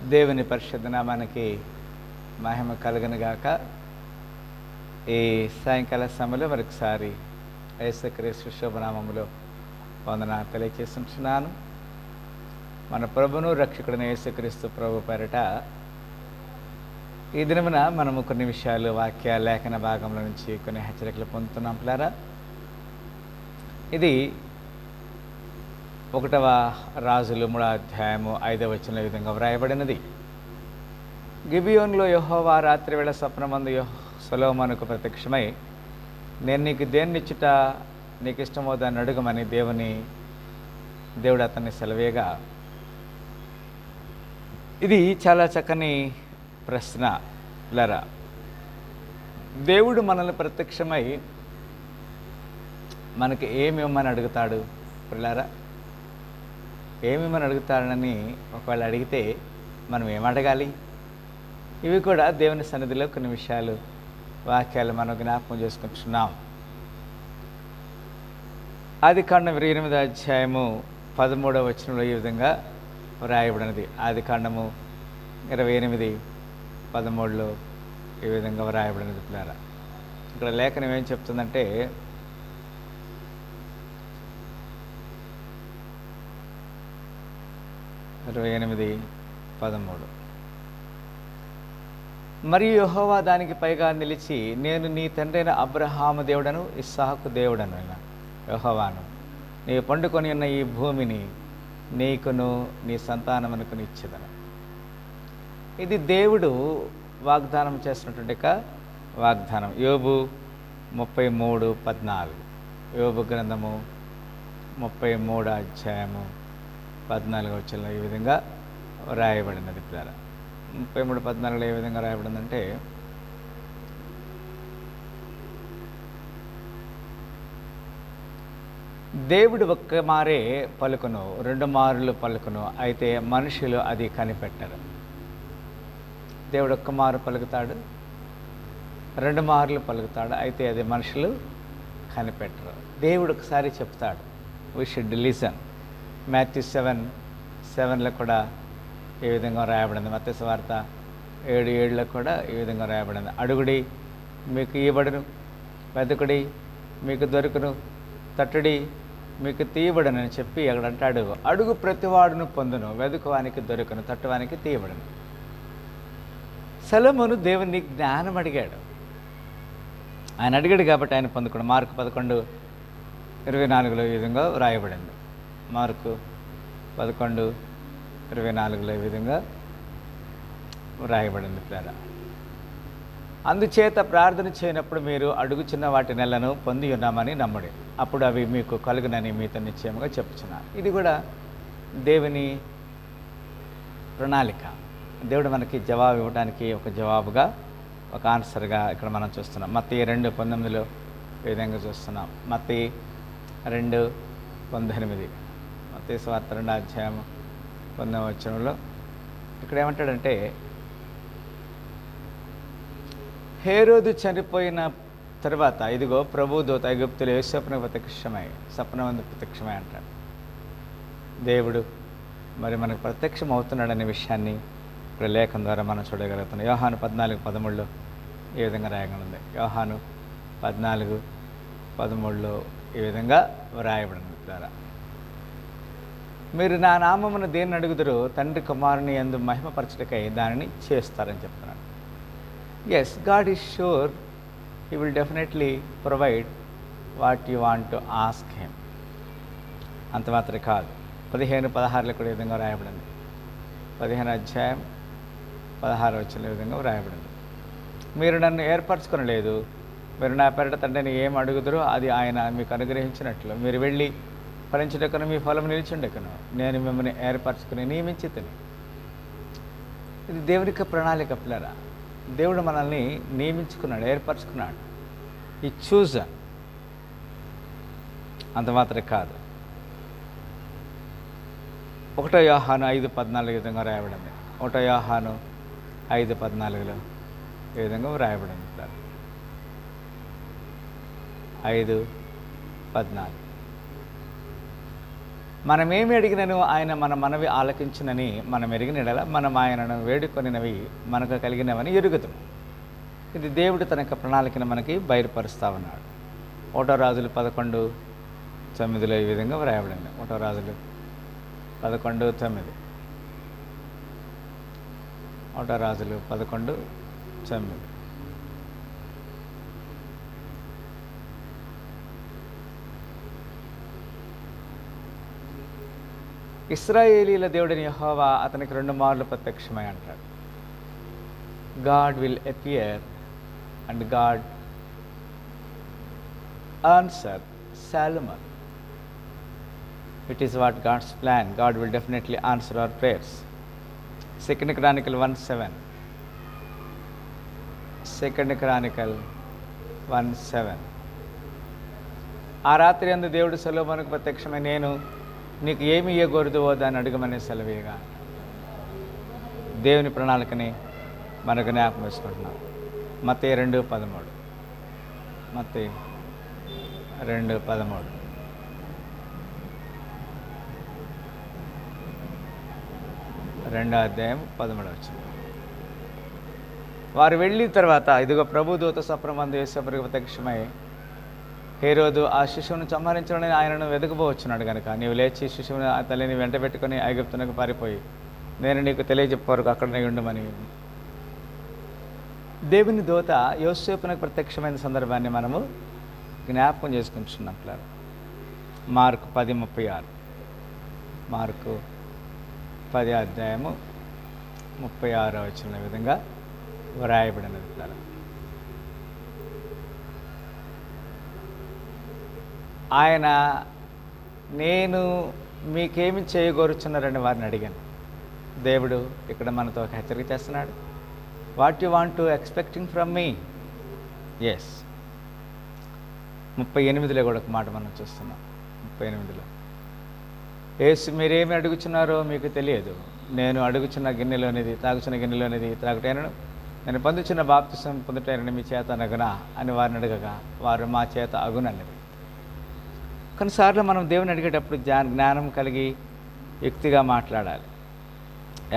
దేవుని పరిశుద్ధ నామానికి మహిమ కలుగునుగాక. ఈ సాయంకాల సమయంలో మరొకసారి యేసుక్రీస్తు శుభనామములో వందనాలు తెలియజేస్తున్నాను. మన ప్రభును రక్షకుడైన యేసుక్రీస్తు ప్రభు పేరట ఈ దినమున మనము కొన్ని విషయాలు వాక్య లేఖన భాగంలో నుంచి కొన్ని హెచ్చరికలు పొందుతున్నాం పిల్లారా. ఇది 1వ రాజులు 3వ అధ్యాయము 5వ వచనం విధంగా వ్రాయబడినది. గిబియోనులో యెహోవా రాత్రి వేళ స్వప్నమందు సొలొమోనుకు ప్రత్యక్షమై, నేను నీకు దేన్నిచ్చుట నీకు ఇష్టమో దాన్ని అడుగమని దేవుడు అతన్ని సెలవేగా. ఇది చాలా చక్కని ప్రశ్న పిల్లరా. దేవుడు మనల్ని ప్రత్యక్షమై మనకి ఏమి ఇవ్వమని అడుగుతాడు పిల్లరా? ఏమిమ్మని అడుగుతాడని ఒకవేళ అడిగితే మనం ఏమడగాలి? ఇవి కూడా దేవుని సన్నిధిలో కొన్ని విషయాలు వాక్యాలు మనం జ్ఞాపకం చేసుకుంటున్నాం. ఆదికాండం 28వ అధ్యాయము 13వ వచనంలో ఈ విధంగా వ్రాయబడినది. ఆదికాండము 28:13లో ఈ విధంగా వ్రాయబడినది పిల్లరా. ఇక్కడ లేఖనం ఏం చెప్తుందంటే, 28:13 మరియు యెహోవా దానికి పైగా నిలిచి, నేను నీ తండ్రైన అబ్రహాము దేవుడను ఇస్సాకు దేవుడను అయిన యెహోవాను నీవు పండుకొని ఉన్న ఈ భూమిని నీకును నీ సంతానమునకు ఇచ్చెదను. ఇది దేవుడు వాగ్దానం చేసినటువంటి వాగ్దానం. యోబు 33:14, యోబు గ్రంథము 33వ అధ్యాయము 14వ వచనంలో ఈ విధంగా రాయబడినది పిల్లరా. 33:14లో ఏ విధంగా రాయబడిందంటే, దేవుడు ఒక్క మారే పలుకును, 2 మారులు పలుకును, అయితే మనుషులు అది కనిపెట్టరు. దేవుడు ఒక్క మారు పలుకుతాడు, 2 మార్లు పలుకుతాడు, అయితే అది మనుషులు కనిపెట్టరు. దేవుడు ఒకసారి చెప్తాడు, వీ షుడ్ లిసన్. మాథ్యూ 7:7లో కూడా ఈ విధంగా రాయబడింది. మత్తయి సువార్త 7:7లో కూడా ఈ విధంగా రాయబడింది. అడుగుడి మీకు ఇవ్వబడును, వెతుకుడి మీకు దొరుకును, తట్టుడి మీకు తీయబడును అని చెప్పి అక్కడ అంటాడు, అడుగు ప్రతివాడును పొందును, వెతుకువానికి దొరుకును, తట్టువానికి తీయబడును. సొలొమోను దేవుని జ్ఞానం అడిగాడు. ఆయన అడిగాడు కాబట్టి ఆయన పొందుకున్నాడు. మార్కు 11:24లో ఈ విధంగా వ్రాయబడింది. మార్కు 11:24లో ఈ విధంగా వ్రాయబడింది పిల్లరా. అందుచేత ప్రార్థన చేయనప్పుడు మీరు అడుగుచున్న వాటి నెలను పొంది ఉన్నామని నమ్ముడి, అప్పుడు అవి మీకు కలుగునని మీతో నిశ్చయముగా చెప్పుచున్నాను. ఇది కూడా దేవుని ప్రణాళిక. దేవుడు మనకి జవాబు ఇవ్వడానికి ఒక జవాబుగా, ఒక ఆన్సర్గా ఇక్కడ మనం చూస్తున్నాం. మత్తయి 2:19లో ఈ విధంగా చూస్తున్నాం. మత్తయి 2:18, మత్తయి సువార్త 2వ అధ్యాయము 19వ వచనంలో ఇక్కడ ఏమంటాడంటే, హేరోదు చనిపోయిన తర్వాత ఇదిగో ప్రభు దూత ఐగుప్తులో యోసేపునకు స్వప్నమందు ప్రత్యక్షమై అంటాడు. దేవుడు మరి మనకు ప్రత్యక్షం అవుతున్నాడనే విషయాన్ని ఇక్కడ లేఖనం ద్వారా మనం చూడగలుగుతున్నాం. యోహాను 14:13లో ఈ విధంగా రాయగలిగింది. యోహాను 14:13లో ఈ విధంగా వ్రాయబడింది ద్వారా, మీరు నా నామమును దేన్ని అడుగుదురో తండ్రి కుమారుని యందు మహిమపరచుటకై దానిని చేస్తారని చెప్తున్నాడు. Yes, God is sure he will definitely provide what you want to ask him. అంత మాత్రమే కాదు, 15:16లో కూడా ఈ విధంగా రాయబడింది. 15వ అధ్యాయం 16వ వచనంలో ఈ విధంగా వ్రాయబడింది. మీరు నన్ను ఏర్పరచుకొనలేదు, మీరు నా పేరట తండ్రిని ఏం అడుగుదురో అది ఆయన మీకు అనుగ్రహించినట్లు మీరు వెళ్ళి ఫలించుటకును మీ ఫలం నిలిచుండెకును, నేను మిమ్మల్ని ఏర్పరచుకుని నియమించితిని. ఇది దేవుని యొక్క ప్రణాళిక పిల్లరా. దేవుడు మనల్ని నియమించుకున్నాడు, ఏర్పరచుకున్నాడు. ఈ చూజన్. అంత మాత్రమే కాదు, 1 యోహాను 5:14 విధంగా రాయబడింది. 1 యోహాను 5:14లో ఈ విధంగా వ్రాయబడింది. 5:14 మనమేమి అడిగినను ఆయన మన మనవి ఆలకించునని మనం ఎరిగిన యెడల మనం ఆయనను వేడుకొనినవి మనకు కలిగినవని ఎరుగుదుము. ఇది దేవుడు తన యొక్క ప్రణాళికను మనకి బయలుపరుస్తా ఉన్నాడు. 1 రాజులు 11:9 ఈ విధంగా వ్రాయబడింది. 1 రాజులు 11:9. 1 రాజులు 11:9. ఇశ్రాయేలీల దేవుడైన యెహోవా అతనికి 2 మార్లు ప్రత్యక్షమై అంటాడు. God will appear and God answer Solomon. It is what God's plan. God will definitely answer our prayers. 2 Chronicle 1:7. 2 Chronicle 1:7. ఆ రాత్రి అందు దేవుడు సొలొమోనుకు ప్రత్యక్షమై నేను నీకు ఏమి ఇయ్యగోరుదువో దాన్ని అడుగమని సెలవేయగా దేవుని ప్రణాళికని మనకు జ్ఞాపకం వేసుకుంటున్నాం. మత్తయి 2:13. మత్తయి 2:13. రెండో అధ్యాయం 13. వారు వెళ్ళిన తర్వాత ఇదిగో ప్రభు దూత స్వప్నమందు యేసుప్రభువుకు ప్రత్యక్షమై హేరోదు ఆ శిశువును సంహరించాలని ఆయనను వెతకబోవచ్చున్నాడు కనుక నీవు లేచి శిశువుని ఆ తల్లిని వెంట పెట్టుకుని ఐగుప్తునకు పారిపోయి నేను నీకు తెలియజెప్పవరకు అక్కడనే ఉండమని దేవుని దూత యోసేపునకు ప్రత్యక్షమైన సందర్భాన్ని మనము జ్ఞాపకం చేసుకుంటున్నాం. మార్కు 10:36. మార్కు 10:36 విధంగా వ్రాయబడినది. ఆయన నేను మీకేమి చేయగోరుచున్నారని వారిని అడిగాను. దేవుడు ఇక్కడ మనతో ఒక హెచ్చరిక చేస్తున్నాడు. What you want to expecting from me? Yes. 38లో కూడా ఒక మాట మనం చూస్తున్నాం. 38లో యేసు మీరేమి అడుగుచున్నారో మీకు తెలియదు. నేను అడుగుచున్న గిన్నెలోనిది తాగుచున్న గిన్నెలోనిది త్రాగుటైనను నేను పొందుచున్న బాప్తిసం పొందుటైనని మీ చేత నగునా అని వారిని అడగగా వారు మా చేత అగునన్నది. కొన్నిసార్లు మనం దేవుని అడిగేటప్పుడు జ్ఞానం కలిగి యుక్తిగా మాట్లాడాలి.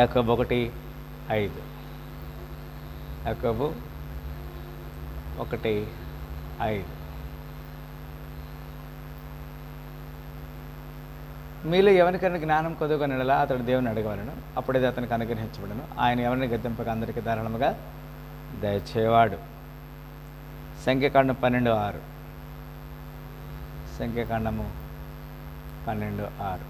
యాకోబు 1:5. యాకోబు 1:5. మీలో ఎవరికైనా జ్ఞానం కొదుగొనలా అతడు దేవుని అడగవలను, అప్పుడేది అతనికి అనుగ్రహించబడను. ఆయన ఎవరిని గద్దెంపక అందరికీ ధారాళముగా దయచేవాడు. సంఖ్యాకాండం 12:6. సంఖ్యాకాండము 12:6.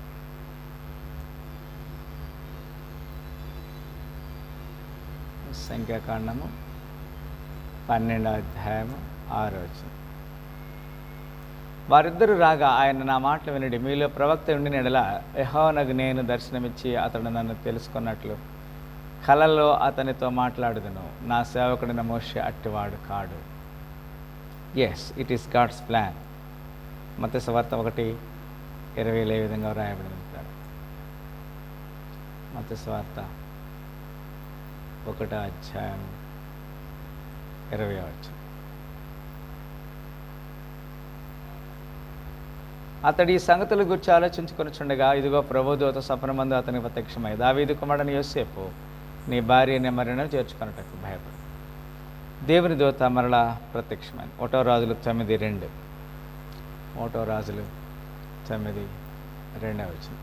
సంఖ్యాకాండము 12:6. వారిద్దరూ రాగా ఆయన నా మాటలు వినడి మీలో ప్రవక్త ఉండిన యెడల యెహోవానగు నేను దర్శనమిచ్చి అతడు నన్ను తెలుసుకున్నట్లు కలలో అతనితో మాట్లాడుదును. నా సేవకుడిన మోషే అట్టివాడు కాడు. Yes, it is God's plan. మత్తయి సువార్త 1:20 ఈ విధంగా వ్రాయబడింది. మత్తయి సువార్త 1:20. అతడు ఈ సంగతుల గురించి ఆలోచించుకొనిచుండగా ఇదిగో ప్రభుదూత స్వప్నమందు అతనికి ప్రత్యక్షమై దావీదు కుమారుడైన యోసేపు నీ భార్య నెమ్మరిని చేర్చుకొనుటకు భయపడు. దేవుని దూత మరలా ప్రత్యక్షమైంది. 1 రాజులు 9:2. 1 రాజులు 9:2.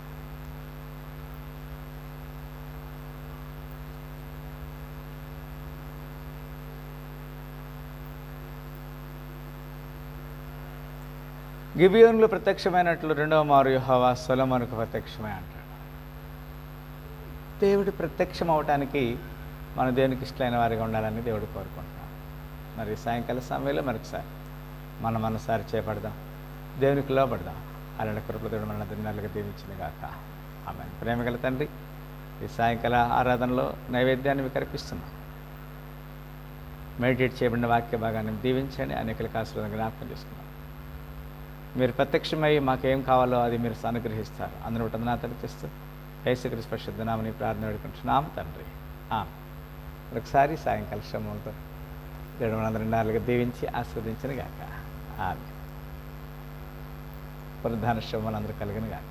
గిబియోనులో ప్రత్యక్షమైనట్లు రెండవ మారు యెహోవా సొలొమోనుకు ప్రత్యక్షమై అంటాడు. దేవుడు ప్రత్యక్షం అవటానికి మన దేవునికి ఇష్టమైన వారిగా ఉండాలని దేవుడు కోరుకుంటున్నాం. మరి సాయంకాల సమయంలో మరొకసారి మనం మనసారి చేపడదాం, దేవునికి లోబడదాం. అలాంటి కృపల దేవుడు మన దినాలుగా దీవించిన గాక. ఆమేన్. ప్రేమగల తండ్రి, ఈ సాయంకాల ఆరాధనలో నైవేద్యాన్ని మీకు అర్పిస్తున్నాం. మెడిటేట్ చేయబడిన వాక్య భాగాన్ని దీవించండి, అనేకలకు ఆశీర్వాదం జ్ఞాపకం చేసుకున్నాం. మీరు ప్రత్యక్షమై మాకేం కావాలో అది మీరు అనుగ్రహిస్తారు. అందరూ వందనాలు తెస్తూ యేసుక్రీస్తు పరిశుద్ధ నామమున ప్రార్థన వేడుకుంటున్నాం తండ్రి. ఒకసారి సాయంకాల శ్రమంతో దేవుడు మనందరినీ నాలుగు దీవించి ఆస్వాదించిన గాక. ఆమేన్. పునరుద్ధాన శ్రమలు అందరూ కలిగిన గాక.